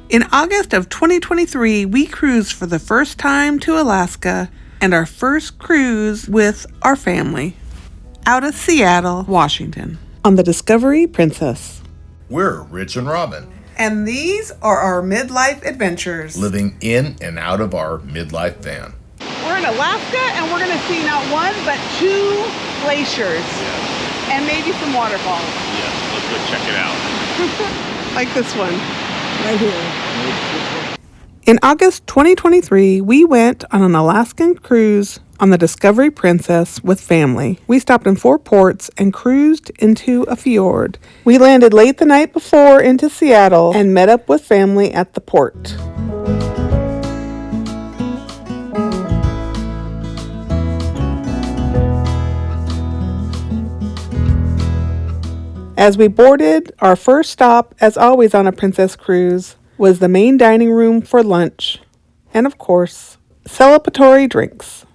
In August of 2023, we cruised for the first time to Alaska and our first cruise with our family out of Seattle, Washington on the Discovery Princess. We're Rich and Robin. And these are our midlife adventures. Living in and out of our midlife van. We're in Alaska and we're going to see not one but 2 glaciers. Yes. And maybe some waterfalls. Yes, let's go check it out. Like this one right here. In August 2023, we went on an Alaskan cruise on the Discovery Princess with family. We stopped in 4 ports and cruised into a fjord. We landed late the night before into Seattle and met up with family at the port. As we boarded, our first stop, as always on a Princess cruise, was the main dining room for lunch, and of course, celebratory drinks.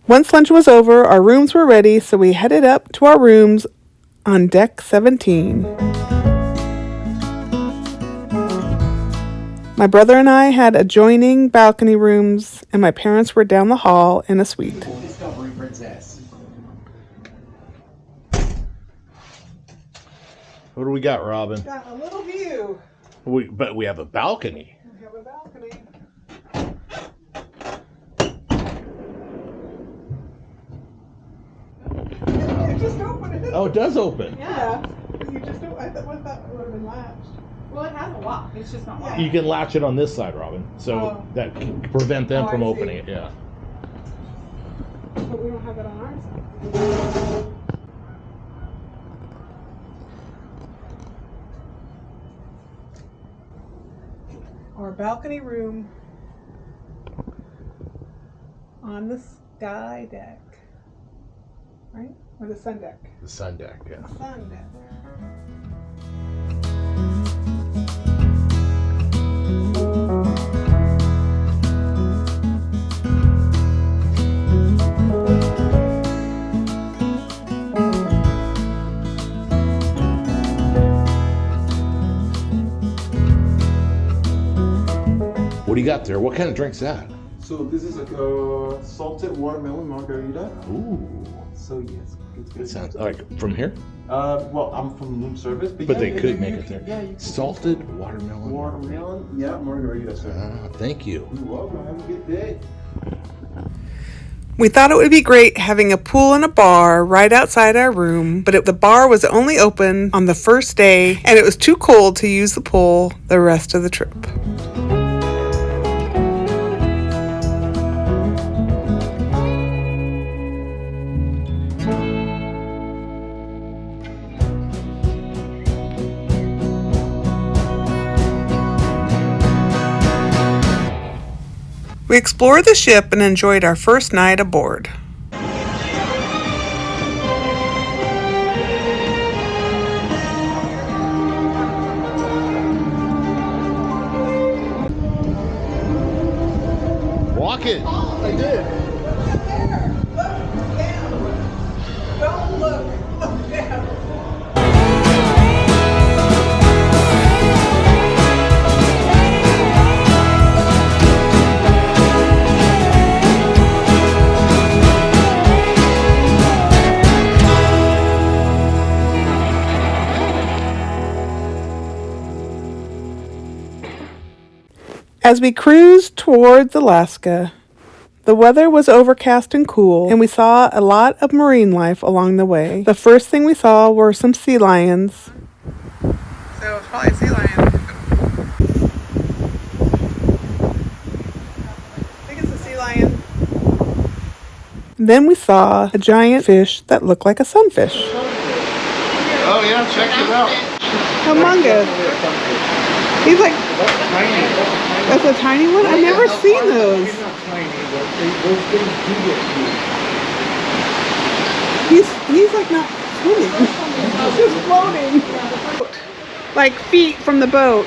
Once lunch was over, our rooms were ready, so we headed up to our rooms on deck 17. My brother and I had adjoining balcony rooms, and my parents were down the hall in a suite. Discovery Princess. What do we got, Robin? Got a little view. But we have a balcony. We have a balcony. It just opened. Oh, it does open. Yeah. You just don't. I thought would have been latched. Well, it has a lock. It's just not locked. You can latch it on this side, Robin. So that can prevent them from opening it, yeah. But we don't have it on our side. Our balcony room on the sky deck, right? Or the sun deck? The sun deck, yeah. Sun deck. What do you got there? What kind of drink's that? So this is like a salted watermelon margarita. Ooh. So yes, it's good. It sounds like from here? Well, I'm from room service, But yeah, they could you make can- it there. Yeah, you can. Salted watermelon. Watermelon, yeah, margarita, sir. Thank you. You're welcome. Have a good day. We thought it would be great having a pool and a bar right outside our room, but the bar was only open on the first day, and it was too cold to use the pool the rest of the trip. We explored the ship and enjoyed our first night aboard. Walk it. I did. Don't look. Look down. As we cruised towards Alaska, the weather was overcast and cool, and we saw a lot of marine life along the way. The first thing we saw were some sea lions. So it's probably a sea lion. I think it's a sea lion. Then we saw a giant fish that looked like a sunfish. Oh yeah, check it out. Humongous. He's like, that's a tiny one? I've never seen those. He's not tiny, but those things do get huge. He's like not swimming. He's just floating. Like feet from the boat.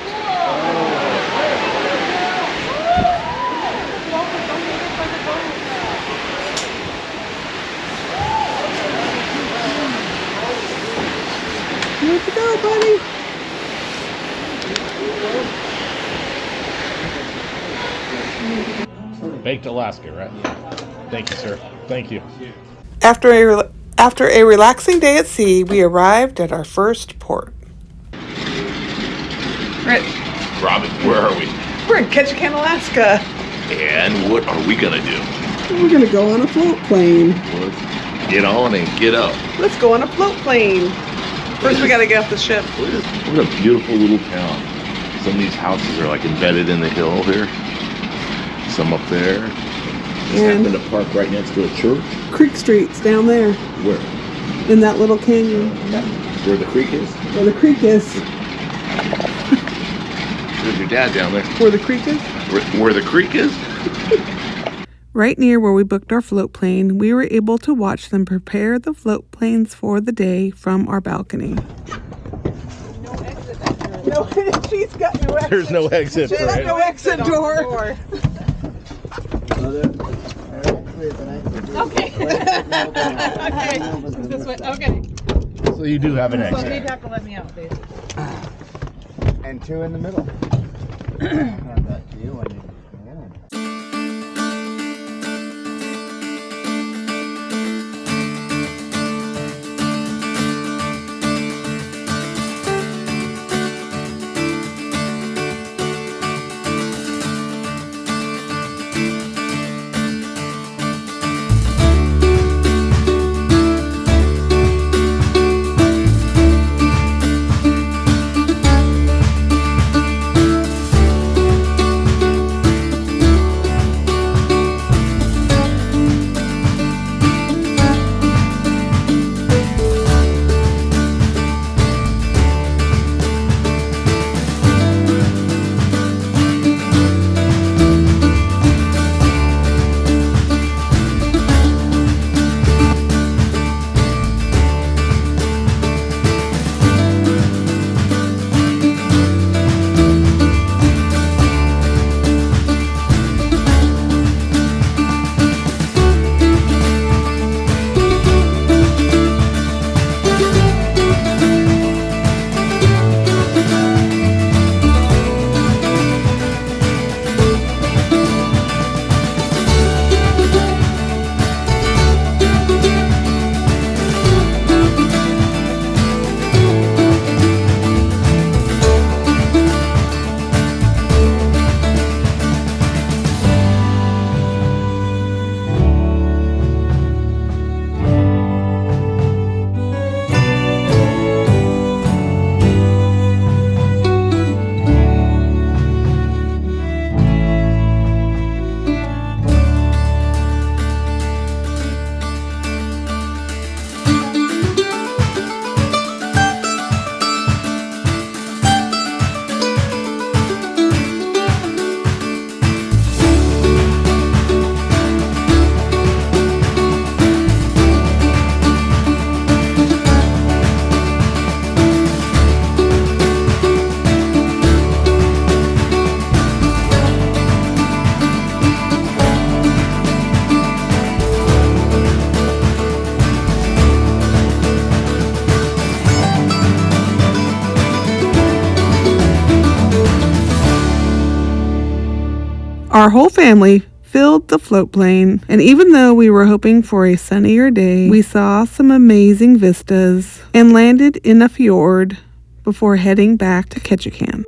Where'd you go, buddy? Baked Alaska, right? Thank you, sir. Thank you. After a relaxing day at sea, we arrived at our first port. Robin, where are we? We're in Ketchikan, Alaska. And what are we gonna do? We're gonna go on a float plane. Let's get on and get up. Let's go on a float plane. First, we gotta get off the ship. What a beautiful little town. Some of these houses are like embedded in the hill here. Some up there. Just And- happen to park right next to a church. Creek Street's down there Where? in that little canyon Where the creek is? where the creek is. There's your dad down there. Where the creek is? Where the creek is? Right near where we booked our float plane, we were able to watch them prepare the float planes for the day from our balcony. No, she's got no exit. There's no exit. She's got no exit door. Okay. Okay. This way. Okay. So you do have an So exit. you'd have to let me out, please. And 2 in the middle. Have that view when you come in. Our whole family filled the float plane, and even though we were hoping for a sunnier day, we saw some amazing vistas and landed in a fjord before heading back to Ketchikan.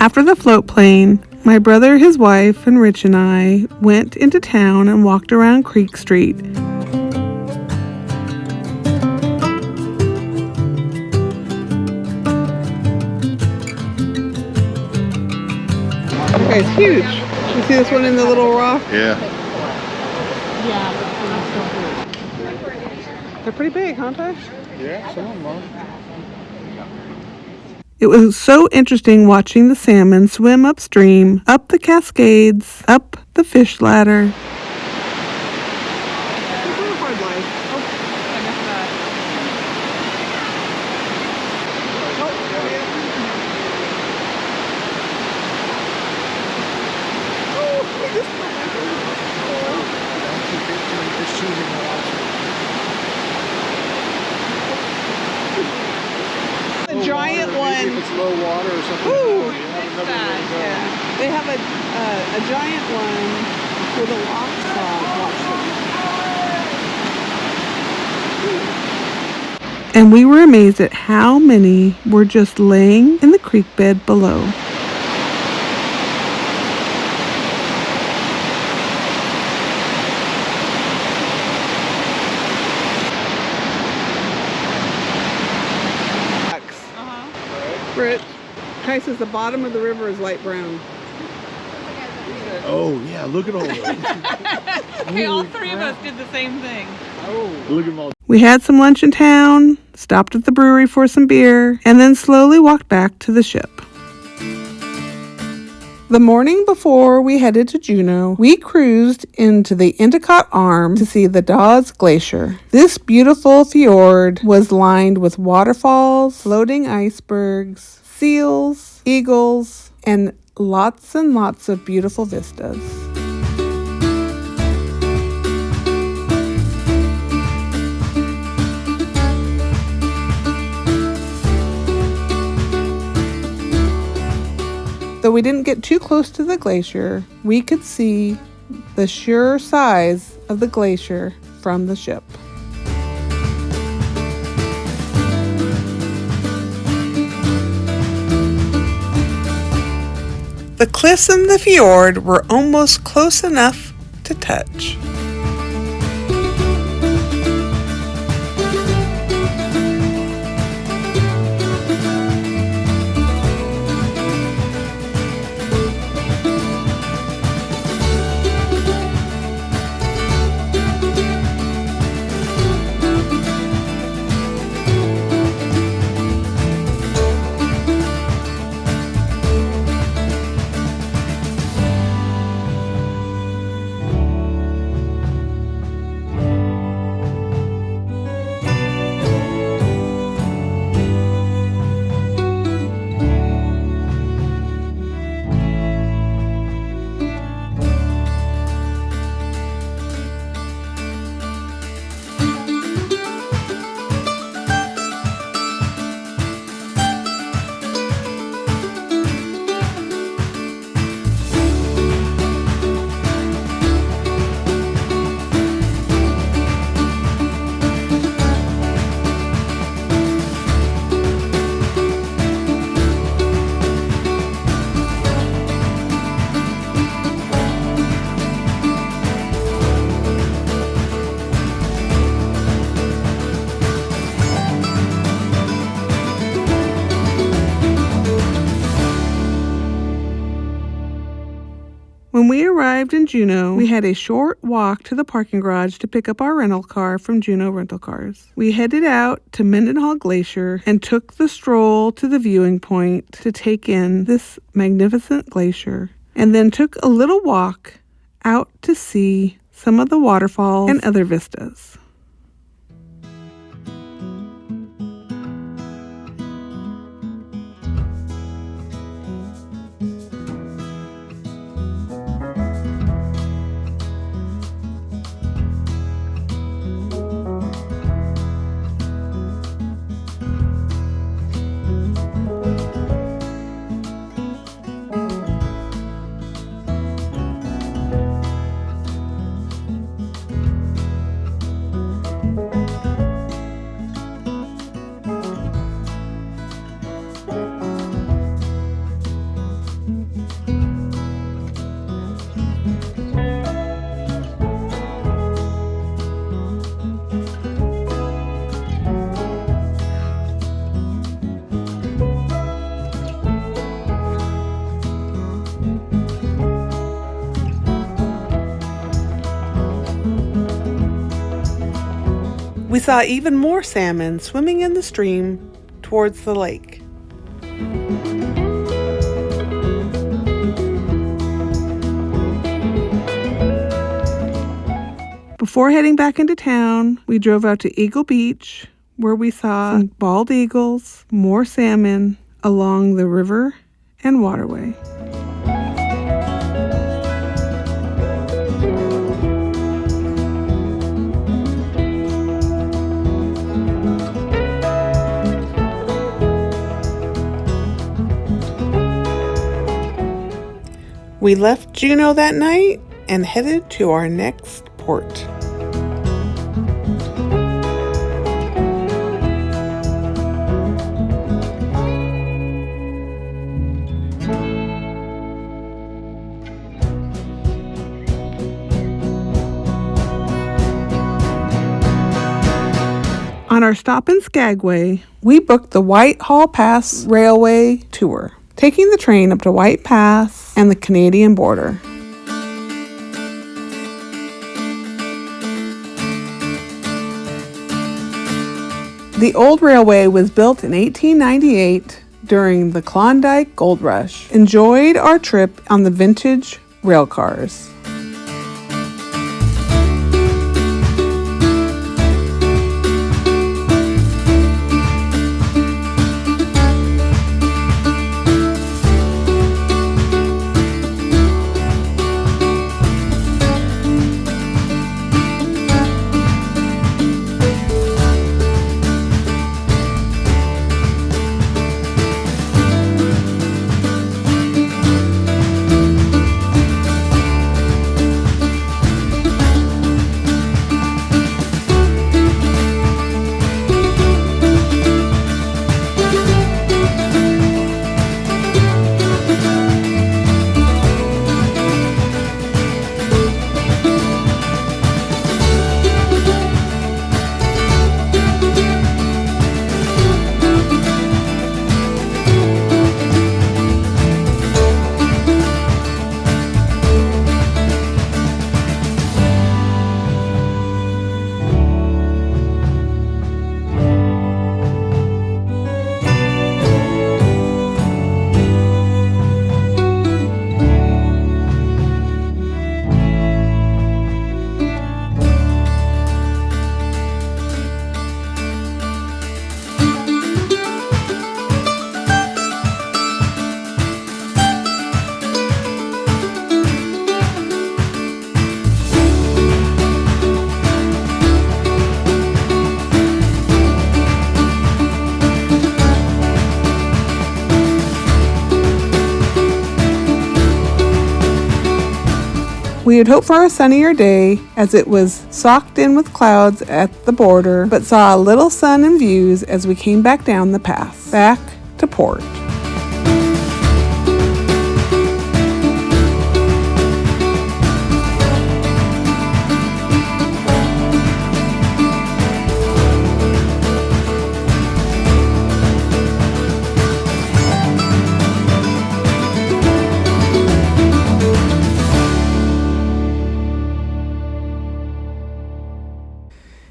After the float plane, my brother, his wife, and Rich and I went into town and walked around Creek Street. Okay, it's huge. You see this one in the little rock? Yeah. They're pretty big, aren't they? Yeah, some of them are. It was so interesting watching the salmon swim upstream, up the cascades, up the fish ladder. The giant one. If it's low water or something. Ooh. You have another way to go. Yeah. They have a giant one with a lock saw. And we were amazed at how many were just laying in the creek bed below. Rich, Kai says the bottom of the river is light brown. Oh, yeah, look at all those. Okay, all three of us did the same thing. Look at them all. We had some lunch in town, stopped at the brewery for some beer, and then slowly walked back to the ship. The morning before we headed to Juneau, we cruised into the Endicott Arm to see the Dawes Glacier. This beautiful fjord was lined with waterfalls, floating icebergs, seals, eagles, and lots of beautiful vistas. Though we didn't get too close to the glacier, we could see the sheer size of the glacier from the ship. The cliffs and the fjord were almost close enough to touch. When we arrived in Juneau, we had a short walk to the parking garage to pick up our rental car from Juneau Rental Cars. We headed out to Mendenhall Glacier and took the stroll to the viewing point to take in this magnificent glacier, and then took a little walk out to see some of the waterfalls and other vistas. saw even more salmon swimming in the stream towards the lake. Before heading back into town, we drove out to Eagle Beach, where we saw some bald eagles, more salmon along the river and waterway. We left Juneau that night and headed to our next port. On our stop in Skagway, we booked the Whitehall Pass Railway tour, taking the train up to White Pass and the Canadian border. The old railway was built in 1898 during the Klondike Gold Rush. Enjoyed our trip on the vintage rail cars. We had hoped for a sunnier day as it was socked in with clouds at the border, but saw a little sun and views as we came back down the pass, back to port.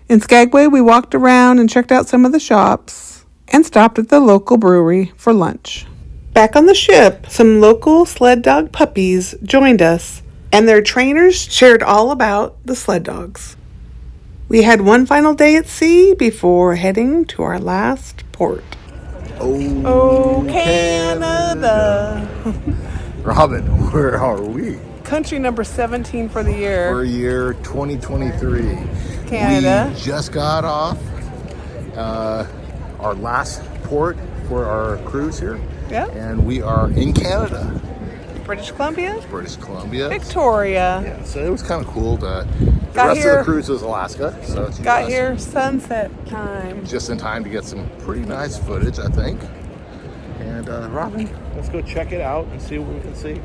In Skagway, we walked around and checked out some of the shops and stopped at the local brewery for lunch. Back on the ship, some local sled dog puppies joined us, and their trainers shared all about the sled dogs. We had one final day at sea before heading to our last port. Oh, Canada! Robin, where are we? Country number 17 for the year. For year 2023. Canada. We just got off our last port for our cruise here. Yeah. And we are in Canada. British Columbia? British Columbia. Victoria. Yeah, so it was kind of cool. The Got rest here- of the cruise was Alaska. So it's Got US. here sunset time. Just in time to get some pretty nice footage, I think. And Robin, let's go check it out and see what we can see.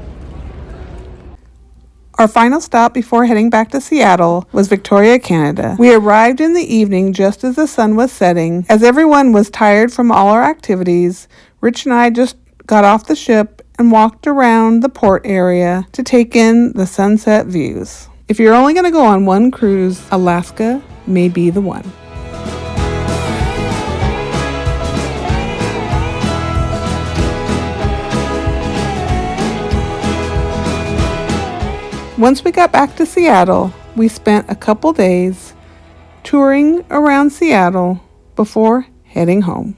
Our final stop before heading back to Seattle was Victoria, Canada. We arrived in the evening just as the sun was setting. As everyone was tired from all our activities, Rich and I just got off the ship and walked around the port area to take in the sunset views. If you're only going to go on one cruise, Alaska may be the one. Once we got back to Seattle, we spent a couple days touring around Seattle before heading home.